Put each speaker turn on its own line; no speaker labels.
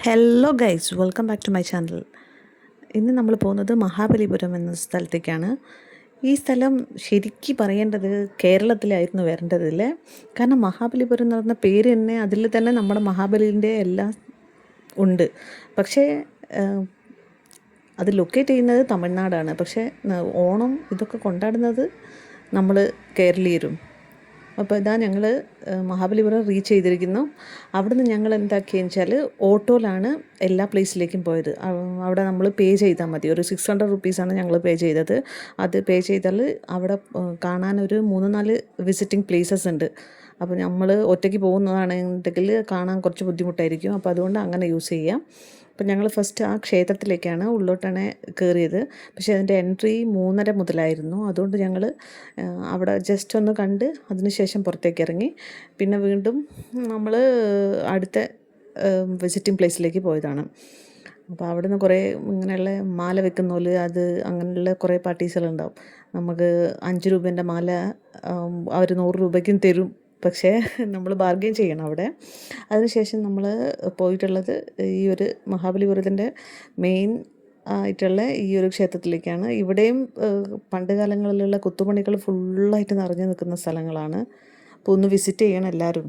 Hello guys, welcome back to my channel. ഇന്ന് നമ്മൾ പോകുന്നത് മഹാബലിപുരം എന്ന സ്ഥലത്തേക്കാണ്. ഈ സ്ഥലം ശരിക്കും പറയേണ്ടത് കേരളത്തിലായിരുന്നു വരേണ്ടതില്ലേ. കാരണം മഹാബലിപുരം എന്ന് പറഞ്ഞ പേര് തന്നെ അതിൽ തന്നെ നമ്മുടെ മഹാബലിൻ്റെ എല്ലാം ഉണ്ട്. പക്ഷേ അത് ലൊക്കേറ്റ് ചെയ്യുന്നത് തമിഴ്നാടാണ്. പക്ഷേ ഓണം ഇതൊക്കെ കൊണ്ടാടുന്നത് നമ്മൾ കേരളീയരും. അപ്പോൾ ഇതാ ഞങ്ങൾ മഹാബലിപുരം റീച്ച് ചെയ്തിരിക്കുന്നു. അവിടുന്ന് ഞങ്ങൾ എന്താക്കിയെന്ന് വെച്ചാൽ ഓട്ടോയിലാണ് എല്ലാ പ്ലേസിലേക്കും പോയത്. അവിടെ നമ്മൾ പേ ചെയ്താൽ മതി. ഒരു 600 റുപ്പീസാണ് ഞങ്ങൾ പേ ചെയ്തത്. അത് പേ ചെയ്താൽ അവിടെ കാണാനൊരു 3-4 വിസിറ്റിംഗ് പ്ലേസസ് ഉണ്ട്. അപ്പോൾ നമ്മൾ ഒറ്റയ്ക്ക് പോകുന്നതാണെങ്കിൽ കാണാൻ കുറച്ച് ബുദ്ധിമുട്ടായിരിക്കും. അപ്പോൾ അതുകൊണ്ട് അങ്ങനെ യൂസ് ചെയ്യാം. അപ്പം ഞങ്ങൾ ഫസ്റ്റ് ആ ക്ഷേത്രത്തിലേക്കാണ് ഉള്ളോട്ടാണ് കയറിയത്. പക്ഷേ അതിൻ്റെ എൻട്രി 3:30 മുതലായിരുന്നു. അതുകൊണ്ട് ഞങ്ങൾ അവിടെ ജസ്റ്റ് ഒന്ന് കണ്ട് അതിനുശേഷം പുറത്തേക്ക് ഇറങ്ങി. പിന്നെ വീണ്ടും നമ്മൾ അടുത്ത വിസിറ്റിംഗ് പ്ലേസിലേക്ക് പോയതാണ്. അപ്പോൾ അവിടുന്ന് കുറേ ഇങ്ങനെയുള്ള മാല വെക്കുന്ന അത് അങ്ങനെയുള്ള കുറേ പാർട്ടീസുകളുണ്ടാവും. നമുക്ക് 5 രൂപേൻ്റെ മാല അവർ 100 രൂപയ്ക്കും തരും. പക്ഷേ നമ്മൾ ബാർഗെയിൻ ചെയ്യണം അവിടെ. അതിനുശേഷം നമ്മൾ പോയിട്ടുള്ളത് ഈ ഒരു മഹാബലിപുരത്തിൻ്റെ മെയിൻ ആയിട്ടുള്ള ഈ ഒരു ക്ഷേത്രത്തിലേക്കാണ്. ഇവിടെയും പണ്ട് കാലങ്ങളിലുള്ള കൊത്തുപണികൾ ഫുള്ളായിട്ട് നിറഞ്ഞു നിൽക്കുന്ന സ്ഥലങ്ങളാണ്. അപ്പോൾ ഒന്ന് വിസിറ്റ് ചെയ്യണം എല്ലാവരും.